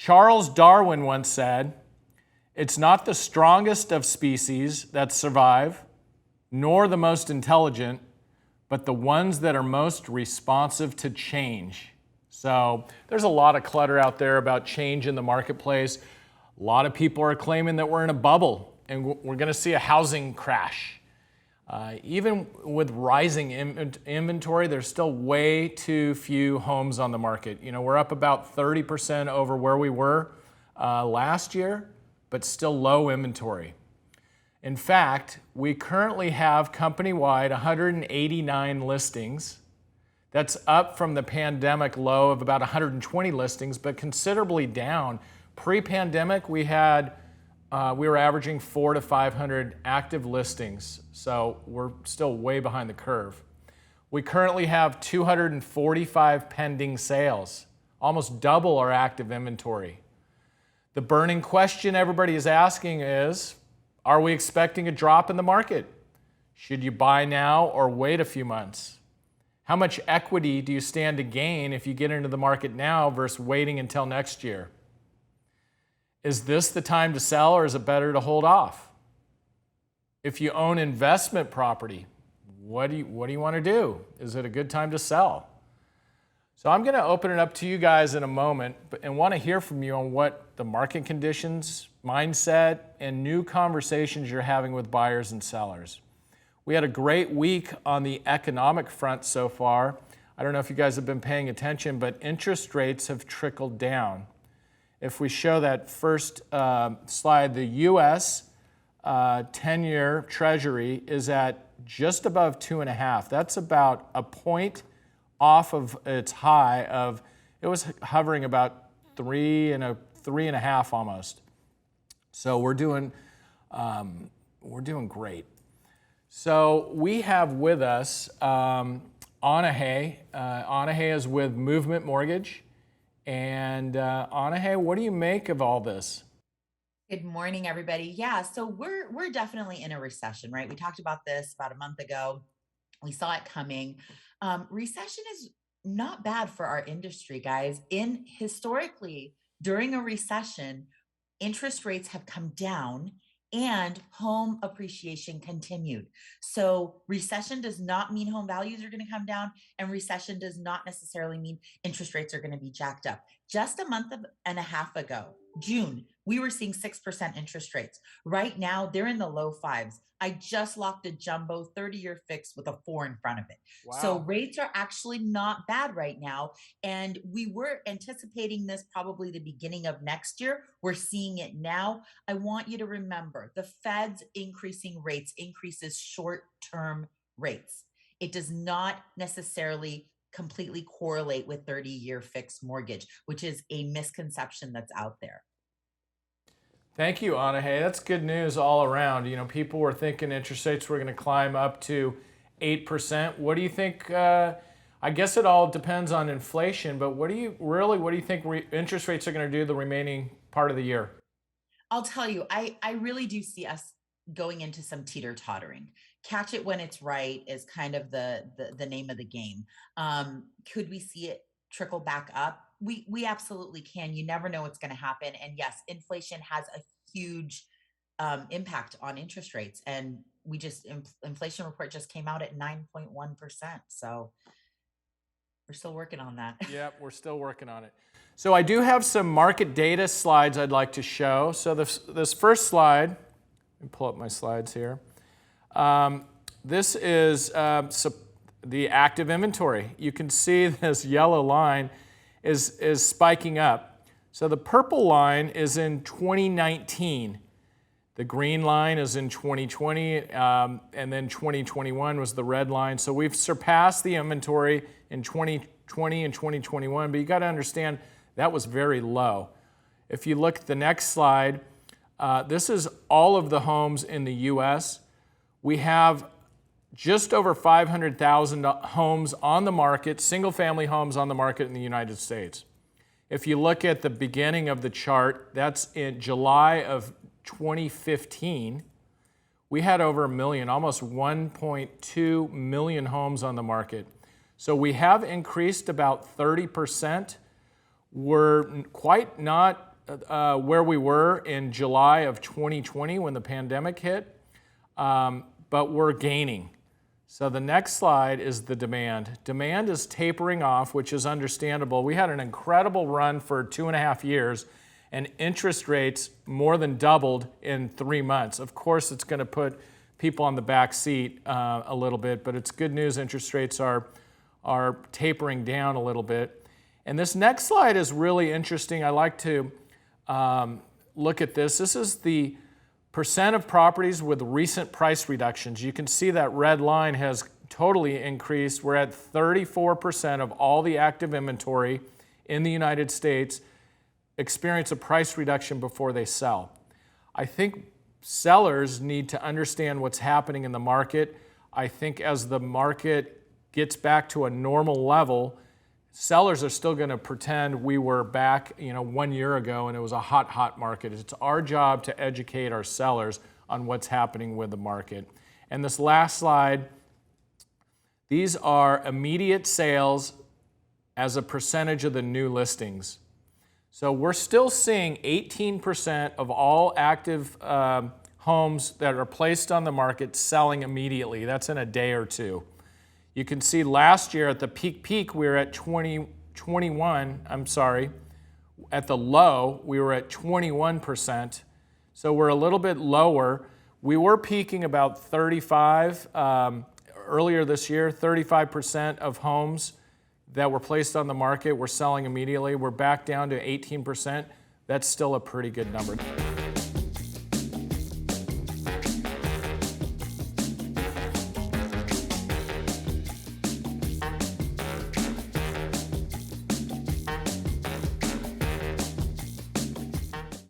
Charles Darwin once said, "It's not the strongest of species that survive, nor the most intelligent, but the ones that are most responsive to change." So there's a lot of clutter out there about change in the marketplace. A lot of people are claiming that we're in a bubble and we're going to see a housing crash. Even with rising inventory, there's still way too few homes on the market. You know, we're up about 30% over where we were last year, but still low inventory. In fact, we currently have company-wide 189 listings. That's up from the pandemic low of about 120 listings, but considerably down. Pre-pandemic, we were averaging 400 to 500 active listings, so we're still way behind the curve. We currently have 245 pending sales, almost double our active inventory. The burning question everybody is asking is, are we expecting a drop in the market? Should you buy now or wait a few months? How much equity do you stand to gain if you get into the market now versus waiting until next year? Is this the time to sell, or is it better to hold off? If you own investment property, what do you want to do? Is it a good time to sell? So I'm going to open it up to you guys in a moment and want to hear from you on what the market conditions, mindset, and new conversations you're having with buyers and sellers. We had a great week on the economic front so far. I don't know if you guys have been paying attention, but interest rates have trickled down. If we show that first slide, the U.S. 10-year Treasury is at just above 2.5. That's about a point off of its high of, it was hovering about 3.5 almost. So we're doing great. So we have with us Anna Hay. Anna Hay is with Movement Mortgage. And Anna Hay, what do you make of all this? Good morning, everybody. Yeah, so we're definitely in a recession, right? We talked about this about a month ago. We saw it coming. Recession is not bad for our industry, guys. Historically, during a recession, interest rates have come down and home appreciation continued. So recession does not mean home values are going to come down, and recession does not necessarily mean interest rates are going to be jacked up. Just a month and a half ago, June, we were seeing 6% interest rates. Right now, they're in the low fives. I just locked a jumbo 30-year fix with a 4 in front of it. Wow. So rates are actually not bad right now. And we were anticipating this probably the beginning of next year. We're seeing it now. I want you to remember, the Fed's increasing rates increases short-term rates. It does not necessarily completely correlate with 30-year fixed mortgage, which is a misconception that's out there. Thank you, Anna Hay. That's good news all around. You know, people were thinking interest rates were going to climb up to 8%. What do you think? I guess it all depends on inflation, but what do you think interest rates are going to do the remaining part of the year? I'll tell you, I really do see us going into some teeter-tottering. Catch it when it's right is kind of the name of the game. Could we see it trickle back up? We absolutely can. You never know what's going to happen. And yes, inflation has a huge impact on interest rates. And inflation report just came out at 9.1%. So we're still working on that. Yep, we're still working on it. So I do have some market data slides I'd like to show. So this first slide, let me pull up my slides here. This is the active inventory. You can see this yellow line is spiking up. So the purple line is in 2019. The green line is in 2020, and then 2021 was the red line. So we've surpassed the inventory in 2020 and 2021, but you got to understand that was very low. If you look at the next slide, this is all of the homes in the U.S. We have just over 500,000 homes on the market, single-family homes on the market in the United States. If you look at the beginning of the chart, that's in July of 2015, we had over a million, almost 1.2 million homes on the market. So we have increased about 30%. We're quite not where we were in July of 2020 when the pandemic hit, but we're gaining. So the next slide is the demand. Demand is tapering off, which is understandable. We had an incredible run for 2.5 years, and interest rates more than doubled in 3 months. Of course, it's going to put people on the back seat a little bit, but it's good news. Interest rates are tapering down a little bit. And this next slide is really interesting. I like to look at this. This is the percent of properties with recent price reductions. You can see that red line has totally increased. We're at 34% of all the active inventory in the United States experience a price reduction before they sell. I think sellers need to understand what's happening in the market. I think as the market gets back to a normal level, sellers are still going to pretend we were back, 1 year ago and it was a hot market. It's our job to educate our sellers on what's happening with the market. And this last slide, these are immediate sales as a percentage of the new listings. So we're still seeing 18% of all active homes that are placed on the market selling immediately. That's in a day or two. You can see last year at the peak, we were at 21, at the low, we were at 21%. So we're a little bit lower. We were peaking about 35 earlier this year, 35% of homes that were placed on the market were selling immediately. We're back down to 18%. That's still a pretty good number.